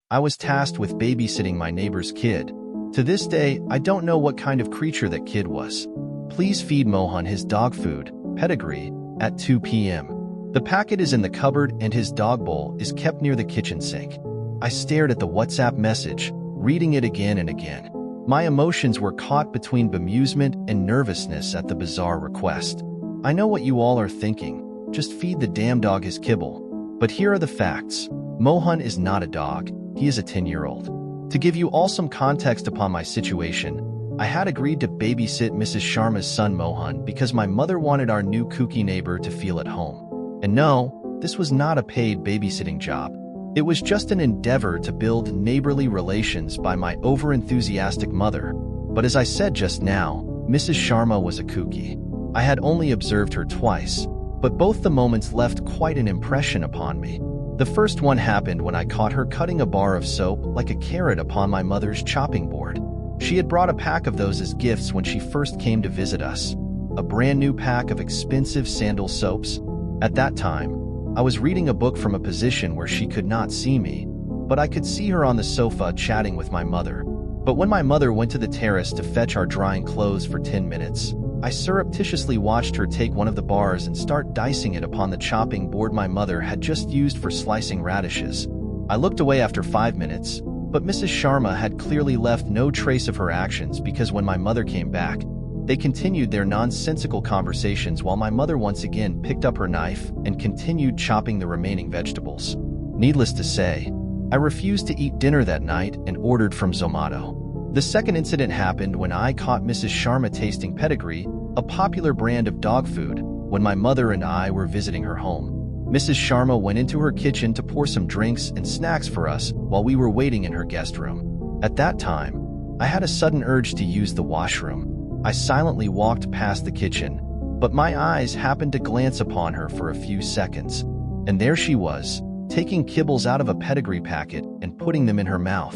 I was tasked with babysitting my neighbor's kid. To this day, I don't know what kind of creature that kid was. Please feed Mohan his dog food, pedigree, at 2 p.m. The packet is in the cupboard and his dog bowl is kept near the kitchen sink. I stared at the WhatsApp message, reading it again and again. My emotions were caught between bemusement and nervousness at the bizarre request. I know what you all are thinking. Just feed the damn dog his kibble. But here are the facts. Mohan is not a dog. He is a 10-year-old. To give you all some context upon my situation, I had agreed to babysit Mrs. Sharma's son Mohan because my mother wanted our new kooky neighbor to feel at home. And no, this was not a paid babysitting job. It was just an endeavor to build neighborly relations by my overenthusiastic mother. But as I said just now, Mrs. Sharma was a kooky. I had only observed her twice, but both the moments left quite an impression upon me. The first one happened when I caught her cutting a bar of soap like a carrot upon my mother's chopping board. She had brought a pack of those as gifts when she first came to visit us. A brand new pack of expensive sandal soaps. At that time, I was reading a book from a position where she could not see me, but I could see her on the sofa chatting with my mother. But when my mother went to the terrace to fetch our drying clothes for 10 minutes, I surreptitiously watched her take one of the bars and start dicing it upon the chopping board my mother had just used for slicing radishes. I looked away after 5 minutes, but Mrs. Sharma had clearly left no trace of her actions because when my mother came back, they continued their nonsensical conversations while my mother once again picked up her knife and continued chopping the remaining vegetables. Needless to say, I refused to eat dinner that night and ordered from Zomato. The second incident happened when I caught Mrs. Sharma tasting Pedigree, a popular brand of dog food, when my mother and I were visiting her home. Mrs. Sharma went into her kitchen to pour some drinks and snacks for us while we were waiting in her guest room. At that time, I had a sudden urge to use the washroom. I silently walked past the kitchen, but my eyes happened to glance upon her for a few seconds. And there she was, taking kibbles out of a Pedigree packet and putting them in her mouth.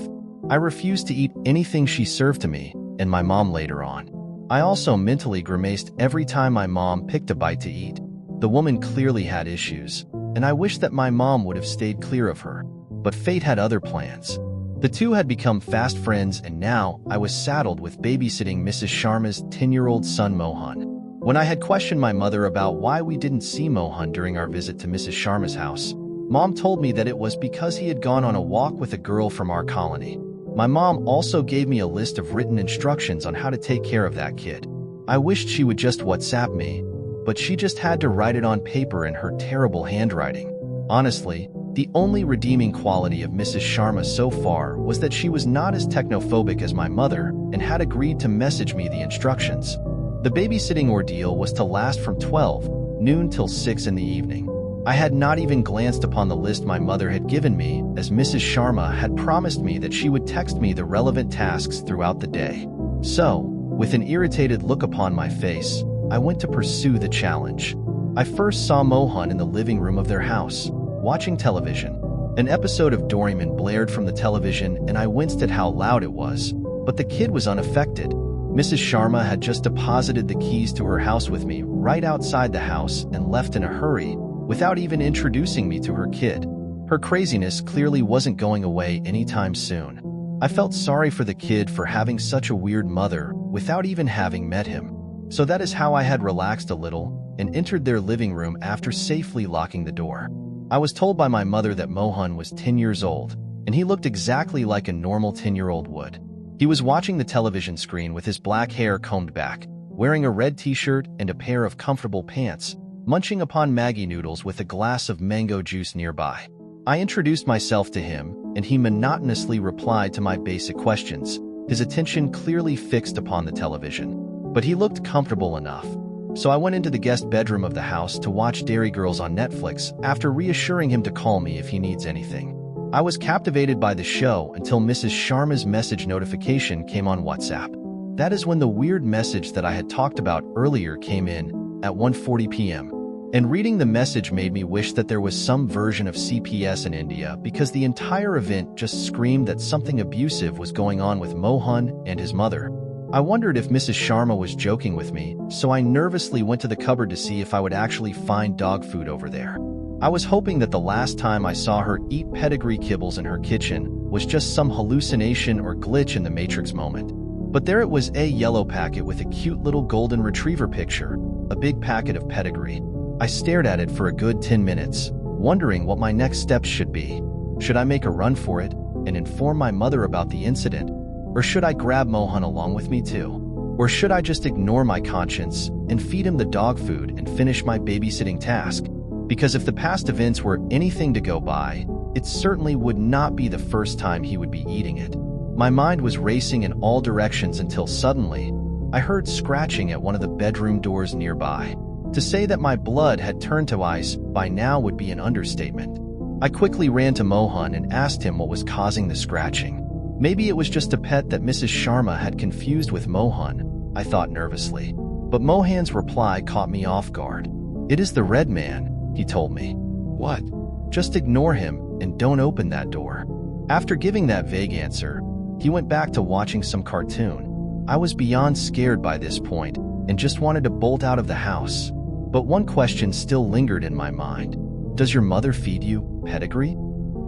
I refused to eat anything she served to me, and my mom later on. I also mentally grimaced every time my mom picked a bite to eat. The woman clearly had issues, and I wished that my mom would have stayed clear of her. But fate had other plans. The two had become fast friends, and now I was saddled with babysitting Mrs. Sharma's 10-year-old son Mohan. When I had questioned my mother about why we didn't see Mohan during our visit to Mrs. Sharma's house, Mom told me that it was because he had gone on a walk with a girl from our colony. My mom also gave me a list of written instructions on how to take care of that kid. I wished she would just WhatsApp me, but she just had to write it on paper in her terrible handwriting. Honestly, the only redeeming quality of Mrs. Sharma so far was that she was not as technophobic as my mother and had agreed to message me the instructions. The babysitting ordeal was to last from 12 noon till 6 in the evening. I had not even glanced upon the list my mother had given me, as Mrs. Sharma had promised me that she would text me the relevant tasks throughout the day. So, with an irritated look upon my face, I went to pursue the challenge. I first saw Mohan in the living room of their house, watching television. An episode of Doraemon blared from the television and I winced at how loud it was, but the kid was unaffected. Mrs. Sharma had just deposited the keys to her house with me right outside the house and left in a hurry, without even introducing me to her kid. Her craziness clearly wasn't going away anytime soon. I felt sorry for the kid for having such a weird mother without even having met him. So that is how I had relaxed a little and entered their living room after safely locking the door. I was told by my mother that Mohan was 10 years old, and he looked exactly like a normal 10-year-old would. He was watching the television screen with his black hair combed back, wearing a red t-shirt and a pair of comfortable pants, munching upon Maggi noodles with a glass of mango juice nearby. I introduced myself to him, and he monotonously replied to my basic questions, his attention clearly fixed upon the television. But he looked comfortable enough. So I went into the guest bedroom of the house to watch Dairy Girls on Netflix after reassuring him to call me if he needs anything. I was captivated by the show until Mrs. Sharma's message notification came on WhatsApp. That is when the weird message that I had talked about earlier came in at 1:40 p.m. And reading the message made me wish that there was some version of CPS in India because the entire event just screamed that something abusive was going on with Mohan and his mother. I wondered if Mrs. Sharma was joking with me, so I nervously went to the cupboard to see if I would actually find dog food over there. I was hoping that the last time I saw her eat Pedigree kibbles in her kitchen, was just some hallucination or glitch in the Matrix moment. But there it was, a yellow packet with a cute little golden retriever picture, a big packet of pedigree. I stared at it for a good 10 minutes, wondering what my next steps should be. Should I make a run for it and inform my mother about the incident? Or should I grab Mohan along with me too? Or should I just ignore my conscience and feed him the dog food and finish my babysitting task? Because if the past events were anything to go by, it certainly would not be the first time he would be eating it. My mind was racing in all directions until suddenly, I heard scratching at one of the bedroom doors nearby. To say that my blood had turned to ice by now would be an understatement. I quickly ran to Mohan and asked him what was causing the scratching. Maybe it was just a pet that Mrs. Sharma had confused with Mohan, I thought nervously. But Mohan's reply caught me off guard. "It is the red man," he told me. "What?" "Just ignore him and don't open that door." After giving that vague answer, he went back to watching some cartoon. I was beyond scared by this point and just wanted to bolt out of the house. But one question still lingered in my mind. "Does your mother feed you pedigree?"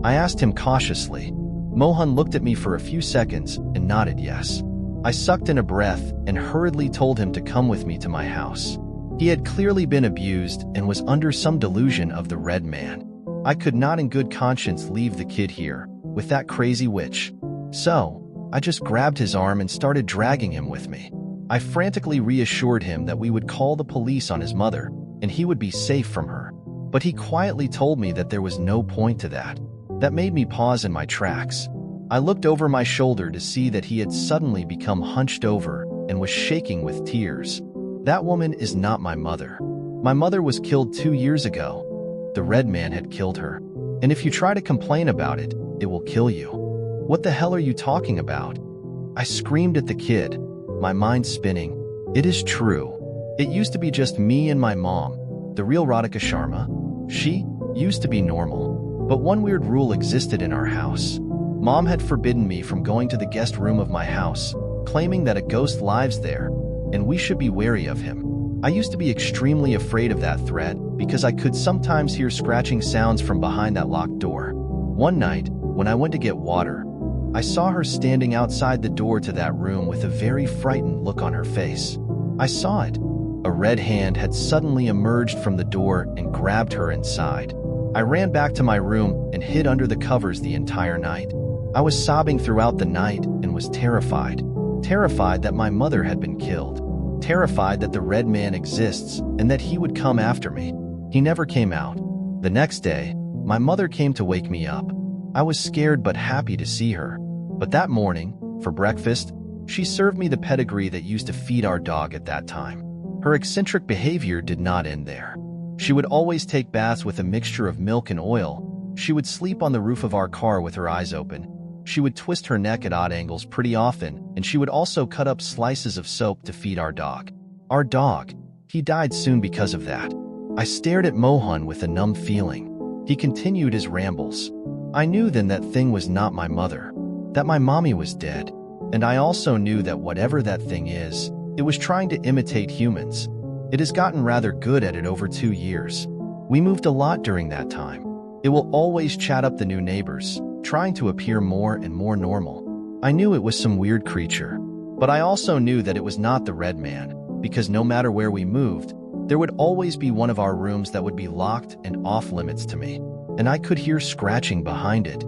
I asked him cautiously. Mohan looked at me for a few seconds and nodded yes. I sucked in a breath and hurriedly told him to come with me to my house. He had clearly been abused and was under some delusion of the red man. I could not in good conscience leave the kid here with that crazy witch. So, I just grabbed his arm and started dragging him with me. I frantically reassured him that we would call the police on his mother and he would be safe from her. But he quietly told me that there was no point to that. That made me pause in my tracks. I looked over my shoulder to see that he had suddenly become hunched over and was shaking with tears. "That woman is not my mother. My mother was killed 2 years ago. The red man had killed her. And if you try to complain about it, it will kill you." "What the hell are you talking about?" I screamed at the kid, my mind spinning. "It is true. It used to be just me and my mom, the real Radhika Sharma. She used to be normal. But one weird rule existed in our house. Mom had forbidden me from going to the guest room of my house, claiming that a ghost lives there, and we should be wary of him. I used to be extremely afraid of that threat because I could sometimes hear scratching sounds from behind that locked door. One night, when I went to get water, I saw her standing outside the door to that room with a very frightened look on her face. I saw it. A red hand had suddenly emerged from the door and grabbed her inside. I ran back to my room and hid under the covers the entire night. I was sobbing throughout the night and was terrified. Terrified that my mother had been killed. Terrified that the red man exists and that he would come after me. He never came out. The next day, my mother came to wake me up. I was scared but happy to see her. But that morning, for breakfast, she served me the pedigree that used to feed our dog at that time. Her eccentric behavior did not end there. She would always take baths with a mixture of milk and oil. She would sleep on the roof of our car with her eyes open. She would twist her neck at odd angles pretty often, and she would also cut up slices of soap to feed our dog. Our dog. He died soon because of that. I stared at Mohan with a numb feeling. He continued his rambles. I knew then that thing was not my mother, that my mommy was dead, and I also knew that whatever that thing is, it was trying to imitate humans. It has gotten rather good at it over 2 years. We moved a lot during that time. It will always chat up the new neighbors, trying to appear more and more normal. I knew it was some weird creature, but I also knew that it was not the red man, because no matter where we moved, there would always be one of our rooms that would be locked and off limits to me, and I could hear scratching behind it.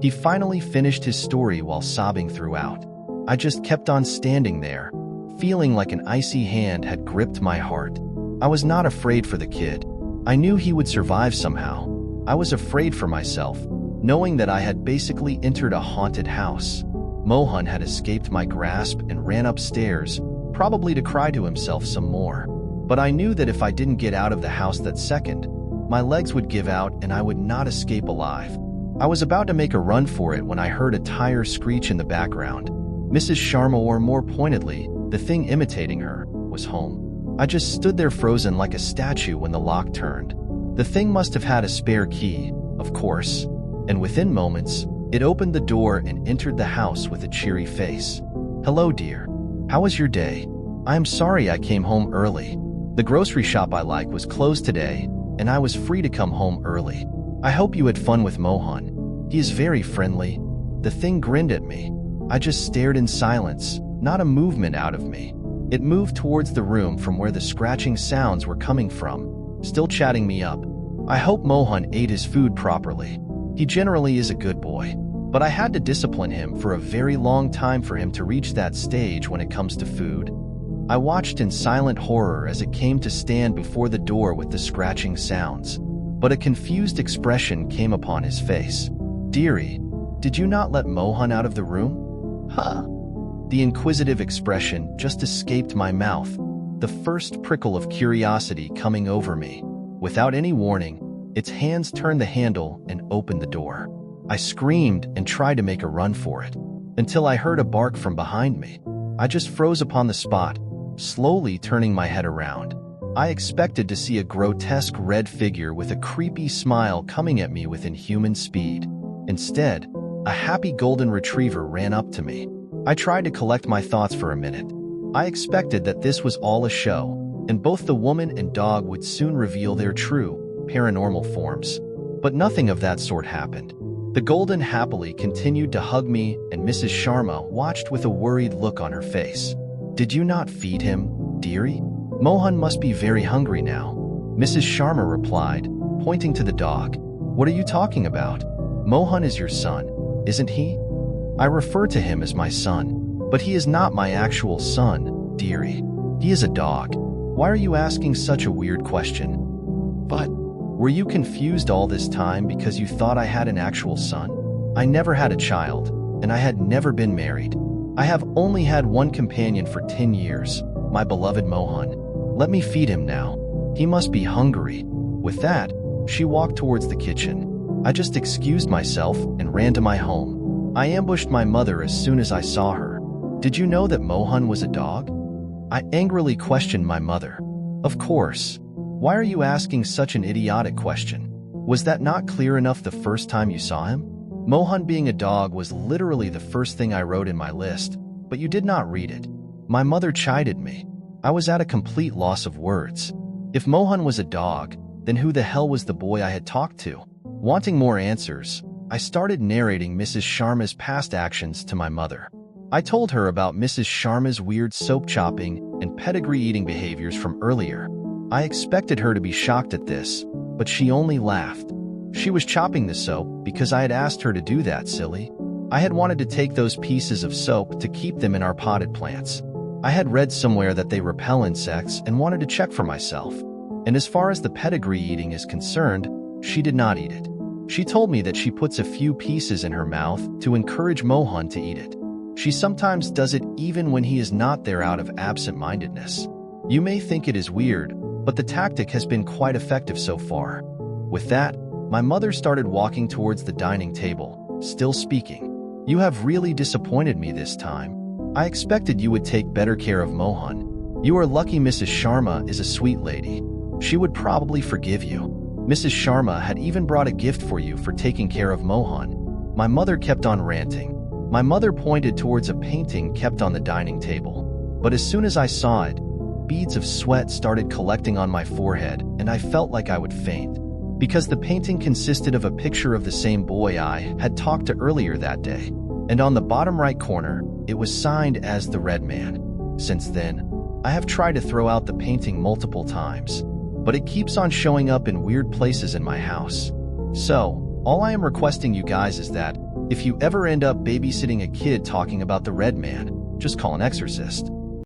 He finally finished his story while sobbing throughout. I just kept on standing there, feeling like an icy hand had gripped my heart. I was not afraid for the kid. I knew he would survive somehow. I was afraid for myself, knowing that I had basically entered a haunted house. Mohan had escaped my grasp and ran upstairs, probably to cry to himself some more. But I knew that if I didn't get out of the house that second, my legs would give out and I would not escape alive. I was about to make a run for it when I heard a tire screech in the background. Mrs. Sharma, or more pointedly, the thing imitating her, was home. I just stood there frozen like a statue when the lock turned. The thing must have had a spare key, of course, and within moments, it opened the door and entered the house with a cheery face. "Hello, dear. How was your day? I am sorry I came home early. The grocery shop I like was closed today, and I was free to come home early. I hope you had fun with Mohan. He is very friendly. The thing grinned at me. I just stared in silence, not a movement out of me. It moved towards the room from where the scratching sounds were coming from, still chatting me up. I hope Mohan ate his food properly. He generally is a good boy, but I had to discipline him for a very long time for him to reach that stage when it comes to food. I watched in silent horror as it came to stand before the door with the scratching sounds, but a confused expression came upon his face. "Dearie, did you not let Mohan out of the room?" "Huh?" The inquisitive expression just escaped my mouth, the first prickle of curiosity coming over me. Without any warning, its hands turned the handle and opened the door. I screamed and tried to make a run for it, until I heard a bark from behind me. I just froze upon the spot, slowly turning my head around. I expected to see a grotesque red figure with a creepy smile coming at me with inhuman speed. Instead, a happy golden retriever ran up to me. I tried to collect my thoughts for a minute. I expected that this was all a show, and both the woman and dog would soon reveal their true, paranormal forms. But nothing of that sort happened. The golden happily continued to hug me, and Mrs. Sharma watched with a worried look on her face. "Did you not feed him, dearie? Mohan must be very hungry now," Mrs. Sharma replied, pointing to the dog. "What are you talking about? Mohan is your son, isn't he?" "I refer to him as my son, but he is not my actual son, dearie. He is a dog." "Why are you asking such a weird question?" "But, were you confused all this time because you thought I had an actual son? I never had a child, and I had never been married. I have only had one companion for 10 years, my beloved Mohan. Let me feed him now. He must be hungry." With that, she walked towards the kitchen. I just excused myself and ran to my home. I ambushed my mother as soon as I saw her. "Did you know that Mohan was a dog?" I angrily questioned my mother. "Of course. Why are you asking such an idiotic question? Was that not clear enough the first time you saw him? Mohan being a dog was literally the first thing I wrote in my list, but you did not read it." My mother chided me. I was at a complete loss of words. If Mohan was a dog, then who the hell was the boy I had talked to? Wanting more answers, I started narrating Mrs. Sharma's past actions to my mother. I told her about Mrs. Sharma's weird soap chopping and pedigree eating behaviors from earlier. I expected her to be shocked at this, but she only laughed. She was chopping the soap because I had asked her to do that, silly. I had wanted to take those pieces of soap to keep them in our potted plants. I had read somewhere that they repel insects and wanted to check for myself. And as far as the pedigree eating is concerned, she did not eat it. She told me that she puts a few pieces in her mouth to encourage Mohan to eat it. She sometimes does it even when he is not there out of absent-mindedness. You may think it is weird, but the tactic has been quite effective so far. With that, my mother started walking towards the dining table, still speaking. "You have really disappointed me this time. I expected you would take better care of Mohan. You are lucky Mrs. Sharma is a sweet lady. She would probably forgive you. Mrs. Sharma had even brought a gift for you for taking care of Mohan." My mother kept on ranting. My mother pointed towards a painting kept on the dining table. But as soon as I saw it, beads of sweat started collecting on my forehead, and I felt like I would faint. Because the painting consisted of a picture of the same boy I had talked to earlier that day. And on the bottom right corner, it was signed as the Red Man. Since then, I have tried to throw out the painting multiple times, but it keeps on showing up in weird places in my house. So, all I am requesting you guys is that, if you ever end up babysitting a kid talking about the Red Man, just call an exorcist.